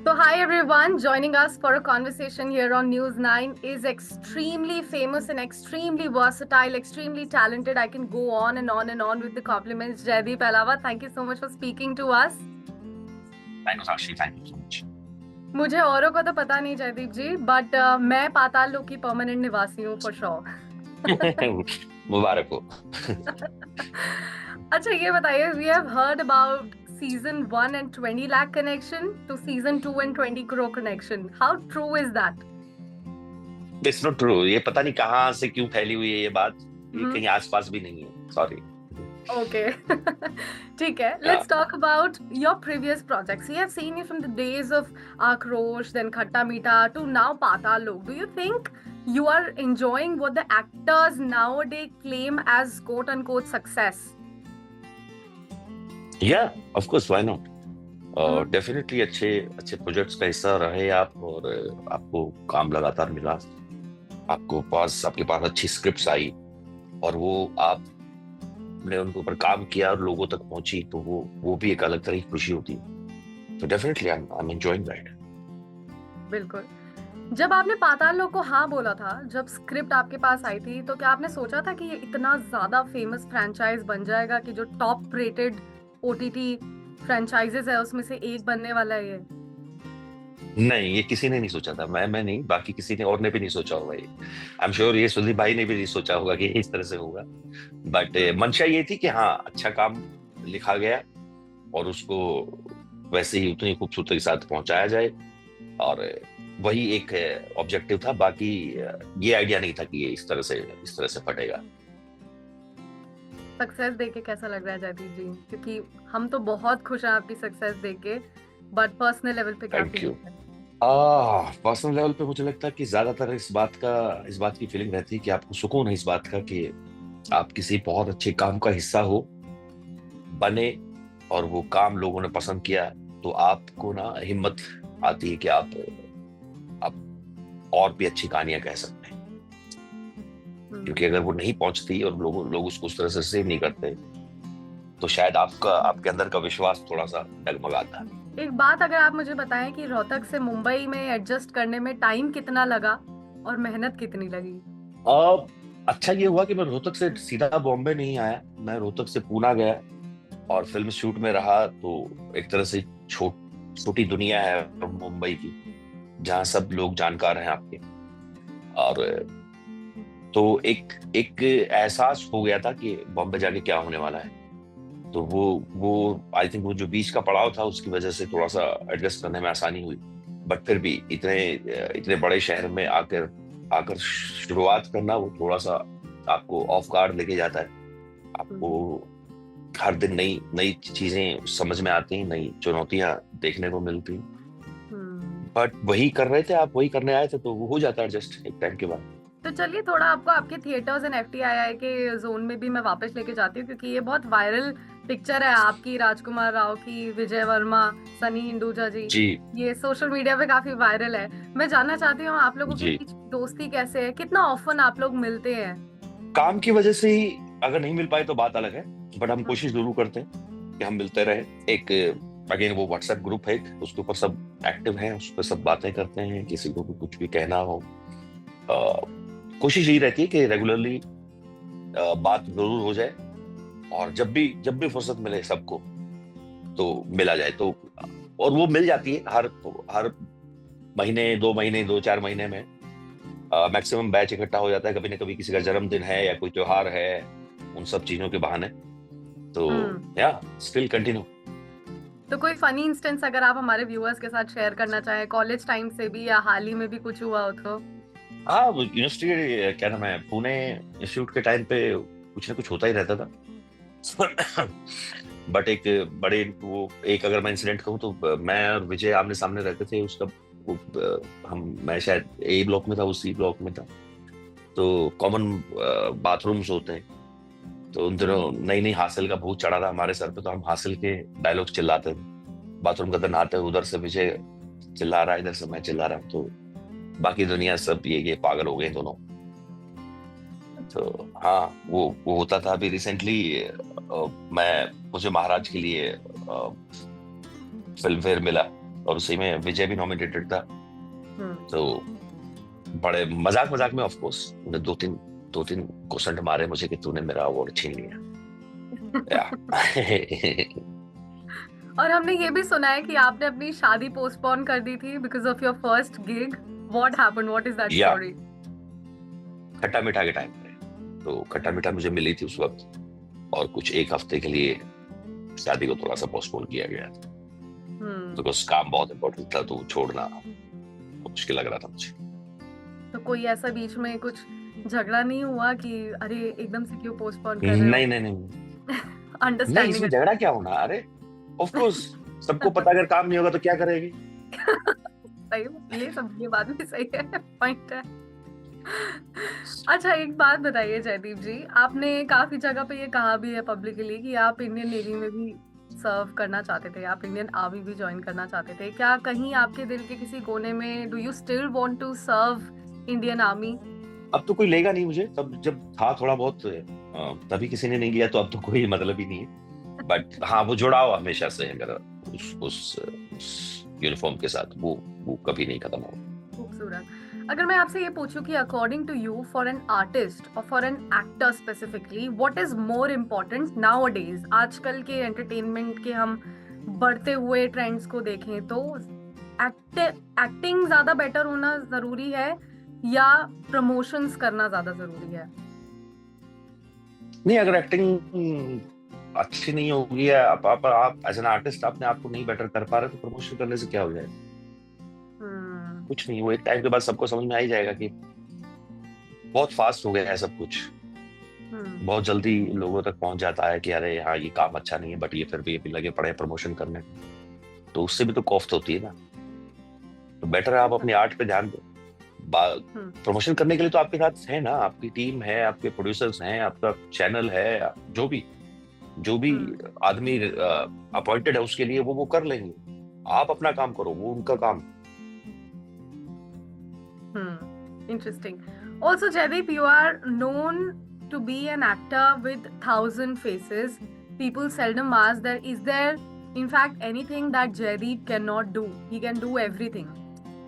So, hi everyone, joining us for a conversation here on News 9 is extremely famous and extremely versatile, extremely talented. I can go on and on and on with the compliments. Jaideep Alawa, thank you so much for speaking to us. Thank you, Sakshi. Thank you so much. मुझे औरों का तो पता नहीं जयदीप जी, but मैं पाताल लोक की permanent निवासी हूँ फॉर श्योर। मुबारक हो। अच्छा ये बताइए, we have heard about season 1 and 20 lakh connection to season 2 and 20 crore connection. How true is that? It's not true. ये पता नहीं कहाँ से क्यों फैली हुई है ये बात। ये Hmm. कहीं आसपास भी नहीं है। सॉरी। Okay. ठीक है. Let's talk about your previous projects. We have seen you from the days of Akrosh, then Khatta Meetha to now Patal Lok. Do you think you are enjoying what the actors nowadays claim as quote unquote success? Yeah, of course, why not? Hmm. Definitely अच्छे अच्छे projects का हिस्सा रहे आप, और आपको काम लगातार मिला। आपके पास अच्छी स्क्रिप्ट्स आई, और वो आपने उनके ऊपर काम किया और लोगों तक पहुंची, तो वो भी एक अलग तरह की खुशी होती है। तो definitely I am enjoying that. बिल्कुल। जब आपने पाताल लोक को हाँ बोला था, जब स्क्रिप्ट आपके पास आई थी, तो क्या आपने सोचा था कि ये इतना ज्यादा फेमस फ्रेंचाइज बन जाएगा कि जो टॉप रेटेड ओटीटी फ्रेंचाइजेस है उसमें से एक बनने वाला है ये? नहीं, ये किसी ने नहीं सोचा था। मैं नहीं, बाकी किसी ने और ने भी नहीं सोचा होगा ये। आई एम श्योर ये सुदीप भाई ने भी नहीं सोचा होगा कि इस तरह से होगा। बट मंशा ये थी कि हाँ, अच्छा काम लिखा गया और उसको वैसे ही उतनी खूबसूरती के साथ पहुंचाया जाए, और वही एक ऑब्जेक्टिव था। बाकी ये आइडिया नहीं था कि ये इस तरह से फटेगा। सक्सेस देके कैसा लग रहा है जयदीप जी? क्योंकि हम तो बहुत खुश हैं आपकी सक्सेस देके, बट पर्सनल लेवल पे क्या थैंक यू। फीलिंग है? पर्सनल लेवल पे मुझे लगता है कि ज्यादातर इस बात की फीलिंग रहती है कि आपको सुकून है इस बात का कि आप किसी बहुत अच्छे काम का हिस्सा हो, बने, और वो काम लोगों ने पसंद किया, तो आपको ना हिम्मत आती है कि आप और भी अच्छी कहानियां कह सकते हैं। क्योंकि अगर वो नहीं पहुंचती और लोग उसको उस तरह से रिसीव नहीं करते, तो शायद आपके अंदर का विश्वास थोड़ा सा डगमगाता है। एक बात अगर आप मुझे बताएं कि रोहतक से मुंबई में एडजस्ट करने में टाइम कितना लगा और मेहनत कितनी लगी? अच्छा ये हुआ कि मैं रोहतक से सीधा बॉम्बे नहीं आया, मैं रोहतक से पूना गया और फिल्म शूट में रहा। तो एक तरह से छोटी दुनिया है मुंबई की, जहाँ सब लोग जानकार हैं आपके। और तो एक एहसास हो गया था कि बॉम्बे जाके क्या होने वाला है। तो वो आई थिंक वो जो बीच का पड़ाव था उसकी वजह से थोड़ा सा एडजस्ट करने में आसानी हुई। बट फिर भी इतने बड़े शहर में आकर आकर शुरुआत करना, वो थोड़ा सा आपको ऑफ गार्ड लेके जाता है। आपको हर दिन नई नई चीजें समझ में आती हैं, नई चुनौतियां देखने को मिलती हैं। बट वही कर रहे थे आप, वही करने आए थे, तो वो हो जाता है एडजस्ट एक टाइम के बाद। तो चलिए थोड़ा आपको आपके थिएटर्स एंड एफटीआईआई के जोन में भी मैं वापस लेके जाती हूँ, क्योंकि ये बहुत वायरल पिक्चर है आपकी, राजकुमार राव की, विजय वर्मा, सनी हिंदुजा जी। जी ये सोशल मीडिया पे काफी वायरल है। मैं जानना चाहती हूँ आप लोगों के जी। बीच दोस्ती कैसे है, कितना ऑफन आप लोग मिलते हैं? काम की वजह से ही अगर नहीं मिल पाए तो बात अलग है, बट हम कोशिश जरूर करते हैं कि हम मिलते रहे। एक अगेन वो व्हाट्सएप ग्रुप है, उसके ऊपर सब एक्टिव हैं, उस पर सब बातें करते हैं। किसी को भी कुछ भी कहना हो, कोशिश यही रहती है कि रेगुलरली बात जरूर हो जाए, और जब भी फुर्सत मिले सबको तो मिला जाए। तो और वो मिल जाती है हर महीने, 2 महीने, 2-4 महीने में मैक्सिमम बैच इकट्ठा हो जाता है। कभी न कभी किसी का जन्मदिन है या कोई त्योहार है, उन सब चीजों के बहाने। तो या स्टिल कंटिन्यू। तो कोई फनी इंस्टेंस अगर आप हमारे व्यूअर्स के साथ शेयर करना चाहें, कॉलेज टाइम से भी या हाल ही में भी कुछ हुआ हो तो? हाँ, वो यूनिवर्सिटी क्या नाम है, पुणे इंस्टीट्यूट के टाइम पे कुछ ना कुछ होता ही रहता था। बट एक अगर मैं इंसिडेंट कहूँ तो मैं और विजय आमने सामने रहते थे। उसका मैं शायद ए ब्लॉक में था, उसी ब्लॉक में था। तो कॉमन बाथरूम्स होते हैं। तो उन दिनों नई नई हासिल का भूत चढ़ा था हमारे सर पे, तो हम हासिल के डायलॉग चिल्लाते थे। बाथरूम के अंदर नहाते हुए उधर से विजय चिल्ला रहा है, इधर से मैं चिल्ला रहा हूँ। तो बाकी दुनिया सब ये पागल हो गए दोनों। तो हाँ, वो होता था। अभी रिसेंटली मुझे महाराज के लिए फिल्म फेयर मिला, और उसी में विजय भी नॉमिनेटेड था। हम्म। तो बड़े मजाक मजाक में ऑफ कोर्स उन्हें दो तीन क्वेश्चन मारे मुझे कि तूने मेरा अवार्ड छीन लिया। और हमने ये भी सुना है कि आपने अपनी शादी पोस्टपोन कर दी थी because of your first gig. What happened, what is that या स्टोरी? खट्टा मीठा के टाइम पे, तो खट्टा मीठा मुझे मिली थी उस वक्त, और कुछ एक हफ्ते के लिए शादी को थोड़ा सा पोस्टपोन किया गया था, बिकॉज काम बहुत इम्पोर्टेंट था, तो छोड़ना मुश्किल लग रहा था मुझे। तो कोई ऐसा बीच में कुछ झगड़ा नहीं हुआ कि अरे एकदम से क्यों पोस्टपोन कर रहे हो? नहीं नहीं नहीं नहीं, अंडरस्टैंडिंग इसमें झगड़ा क्या होना, अरे ऑफ कोर्स सबको पता अगर काम नहीं होगा तो क्या करेगी। सही, ये बात भी सही है, पॉइंट है। अच्छा, एक बात बताइए जयदीप जी, आपने काफी जगह पे ये कहा भी है पब्लिकली कि आप इंडियन नेवी में भी सर्व करना चाहते थे, आप इंडियन आर्मी भी ज्वाइन करना चाहते थे। क्या कहीं आपके दिल के किसी कोने में do you still want to serve Indian army? अब तो कोई लेगा नहीं मुझे, तब जब था थोड़ा बहुत तभी किसी ने नहीं लिया, तो अब तो कोई मतलब ही नहीं है। बट हाँ, वो जुड़ाव हमेशा से अगर उस यूनिफॉर्म के साथ वो कभी नहीं खत्म होगा। खूबसूरत। अगर मैं आपसे ये पूछूं कि according to you, for an artist और for an actor specifically, what is more important nowadays? आजकल के एंटरटेनमेंट के हम बढ़ते हुए ट्रेंड्स को देखें तो एक्टिंग ज्यादा बेटर होना जरूरी है या प्रमोशंस करना ज्यादा जरूरी है? नहीं, अगर एक्टिंग अच्छी नहीं होगी या आप एज एन आर्टिस्ट अपने आप को नहीं बेटर कर पा रहे, तो प्रमोशन करने से क्या हो जाएगा? कुछ नहीं, वो एक टाइम के बाद सबको समझ में आ ही जाएगा कि बहुत फास्ट हो गया है सब कुछ, बहुत जल्दी लोगों तक पहुंच जाता है कि अरे हाँ ये काम अच्छा नहीं है, बट ये फिर भी लगे पड़े प्रमोशन करने, तो उससे भी तो कॉस्ट होती है ना। तो बेटर है आप अपनी आर्ट पे ध्यान दो। प्रमोशन करने के लिए तो आपके साथ है ना, आपकी टीम है, आपके प्रोड्यूसर्स हैं, आपका चैनल है, जो भी आदमी अपॉइंटेड है उसके लिए वो कर लेंगे। आप अपना काम करो, वो उनका काम। Interesting. Also, Jaideep, you are known to be an actor with 1,000 faces. People seldom ask that, is there in fact anything that Jaideep cannot do? He can do everything.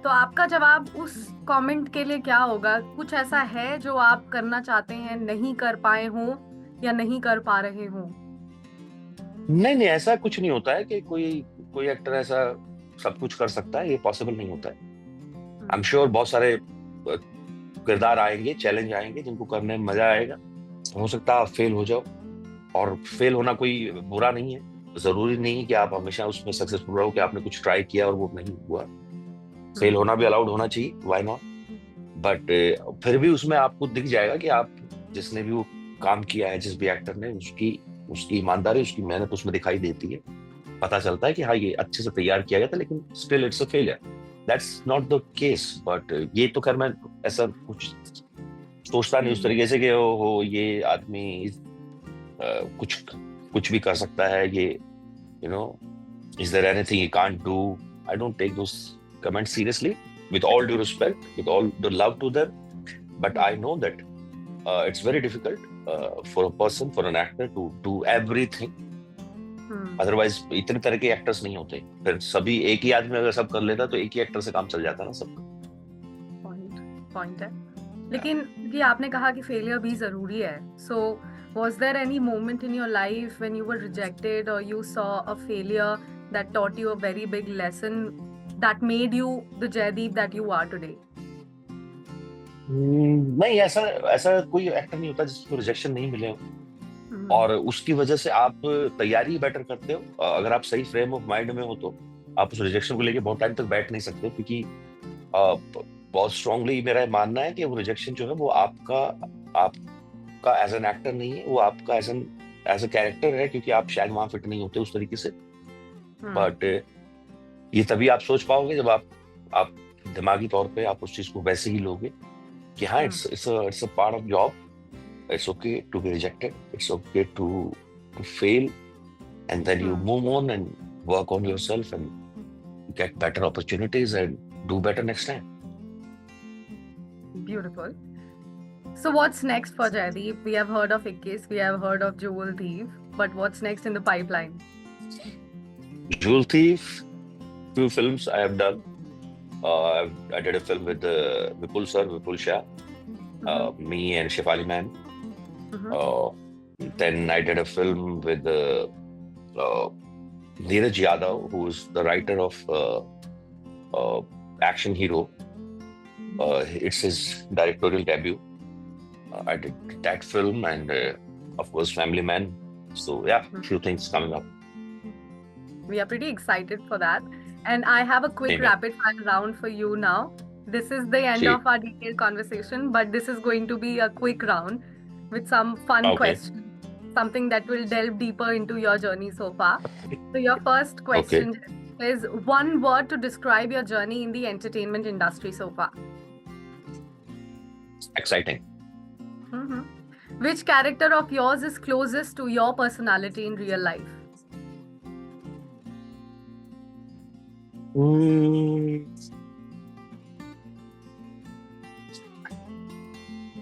तो आपका जवाब उस कमेंट के लिए क्या होगा? कुछ ऐसा है जो आप करना चाहते हैं, नहीं कर पाए हो या नहीं कर पा रहे हो? नहीं, ऐसा कुछ नहीं होता है कि कोई एक्टर ऐसा सब कुछ कर सकता है, ये पॉसिबल नहीं होता है। आई एम श्योर बहुत सारे किरदार आएंगे, चैलेंज आएंगे जिनको करने में मजा आएगा। हो सकता है आप फेल हो जाओ, और फेल होना कोई बुरा नहीं है। जरूरी नहीं है कि आप हमेशा उसमें सक्सेसफुल रहो, कि आपने कुछ ट्राई किया और वो नहीं हुआ। फेल होना भी अलाउड होना चाहिए, व्हाई नॉट। बट फिर भी उसमें आपको दिख जाएगा कि आप जिसने भी वो काम किया है, जिस भी एक्टर ने, उसकी ईमानदारी, उसकी मेहनत उसमें दिखाई देती है। पता चलता है कि हाँ ये अच्छे से तैयार किया गया था, लेकिन still it's a failure. That's not the case. But ये तो खैर मैं ऐसा कुछ सोचता नहीं उस तरीके से कि हो ये आदमी कुछ भी कर सकता है, ये you know, is there anything he can't do. I don't take those comments seriously, with all due respect, with all the love to them, but I know that it's very difficult for a person, for an actor to do everything. Otherwise इतने तरह के actors नहीं होते, फिर सभी एक ही आदमी अगर सब कर लेता तो एक ही एक्टर से काम चल जाता ना सबका। पॉइंट है। लेकिन ये आपने कहा कि फेलियर भी जरूरी है, so was there any moment in your life when you were rejected or you saw a failure that taught you a very big lesson that made you the Jaideep that you are today? नहीं, ऐसा कोई actor नहीं होता जिसको rejection नहीं मिले हो, और उसकी वजह से आप तैयारी बेटर करते हो। अगर आप सही फ्रेम ऑफ माइंड में हो तो आप उस रिजेक्शन को लेके बहुत टाइम तक बैठ नहीं सकते, क्योंकि बहुत स्ट्रांगली मेरा मानना है कि वो रिजेक्शन जो है वो आपका एज एन एक्टर नहीं है, वो आपका एज अ कैरेक्टर है, क्योंकि आप शायद वहां फिट नहीं होते उस तरीके से। बट ये तभी आप सोच पाओगे जब आप दिमागी तौर पे आप उस चीज को वैसे ही लोगे कि हाँ it's a part of job, it's okay to be rejected, it's okay to fail, and then you move on and work on yourself and get better opportunities and do better next time. Beautiful. So what's next for Jaideep? We have heard of Ikkis, we have heard of Jewel Thief, but what's next in the pipeline? Jewel Thief few films I have done. I did a film with Vipul sir, Vipul Shah, me and Shefali Man. Then I did a film with Neeraj Yadav, who's the writer of Action Hero. It's his directorial debut. I did that film and, of course, Family Man. So, yeah, few things coming up. We are pretty excited for that. And I have a quick Amen. rapid fire round for you now. This is the end Ji. of our detailed conversation, but this is going to be a quick round with some fun Okay. questions, something that will delve deeper into your journey so far. So your first question is one word to describe your journey in the entertainment industry so far. Exciting. Which character of yours is closest to your personality in real life?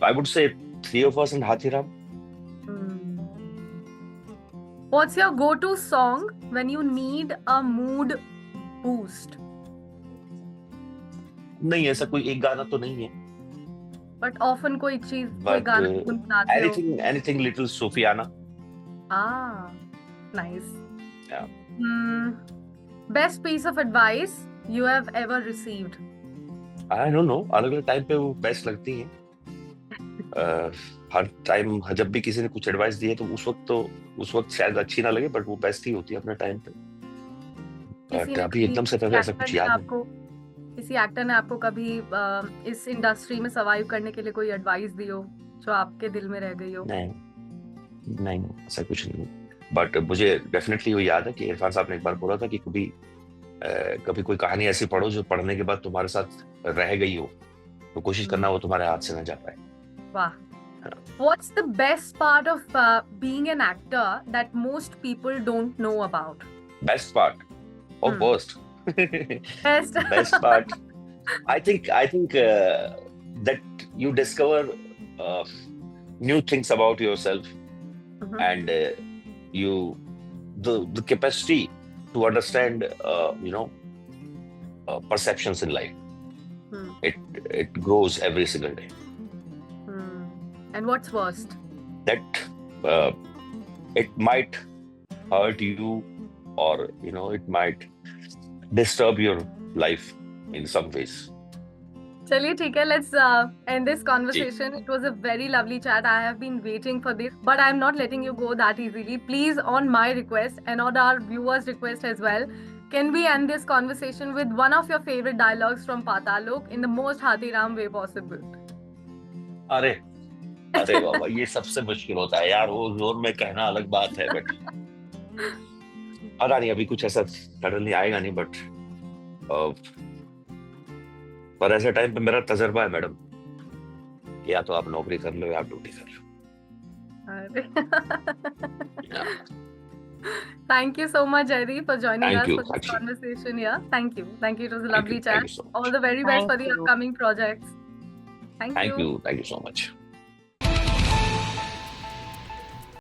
I would say three of us in Hathiram. What's your go-to song when you need a mood boost? नहीं, ऐसा कोई एक गाना तो नहीं है. But often कोई चीज कोई But गाना गुनगुनाते हो. anything little Sufiana. Ah, nice. Yeah. Best piece of advice you have ever received? I don't know. अलग-अलग टाइम पे वो बेस्ट लगती हैं. हर टाइम जब भी किसी ने कुछ एडवाइस दी है तो उस वक्त शायद अच्छी ना लगे, बट वो बेस्ट ही होती है अपने टाइम पे. बट अभी एकदम से ऐसा कुछ याद नहीं. किसी एक्टर ने आपको कभी इस इंडस्ट्री में सर्वाइव करने के लिए कोई एडवाइस दी हो जो आपके दिल में रह गई हो? नहीं, ऐसा कुछ नहीं. बट मुझे डेफिनेटली वो याद है कि इरफान साहब ने एक बार बोला था कि कभी कोई कहानी ऐसी पढ़ो जो पढ़ने के बाद तुम्हारे साथ रह गई हो, तो कोशिश करना वो तुम्हारे हाथ से ना जा पाए. Wow. What's the best part of being an actor that most people don't know about? Best part or worst? Best. Best part. I think that you discover new things about yourself, and the capacity to understand perceptions in life. It grows every single day. And what's worst? That it might hurt you, or it might disturb your life in some ways. चलिए ठीक है, let's end this conversation. It was a very lovely chat. I have been waiting for this, but I'm not letting you go that easily. Please, on my request and on our viewers' request as well, can we end this conversation with one of your favorite dialogues from Paatal Lok in the most Hathiram way possible? अरे बाबा, ये सबसे मुश्किल होता है यार. वो जोर में कहना अलग बात है, बट पता नहीं, अभी कुछ ऐसा सडनली आएगा नहीं. बट पर ऐसे टाइम पे मेरा तजर्बा है मैडम, या तो आप नौकरी कर लो या आप ड्यूटी कर लो. Thank you so much, Jaideep, for joining us for this Thank you. conversation here. Thank you. It was a lovely chat. Thank you so much. All the very best for the upcoming projects. Thank you. Thank you so much.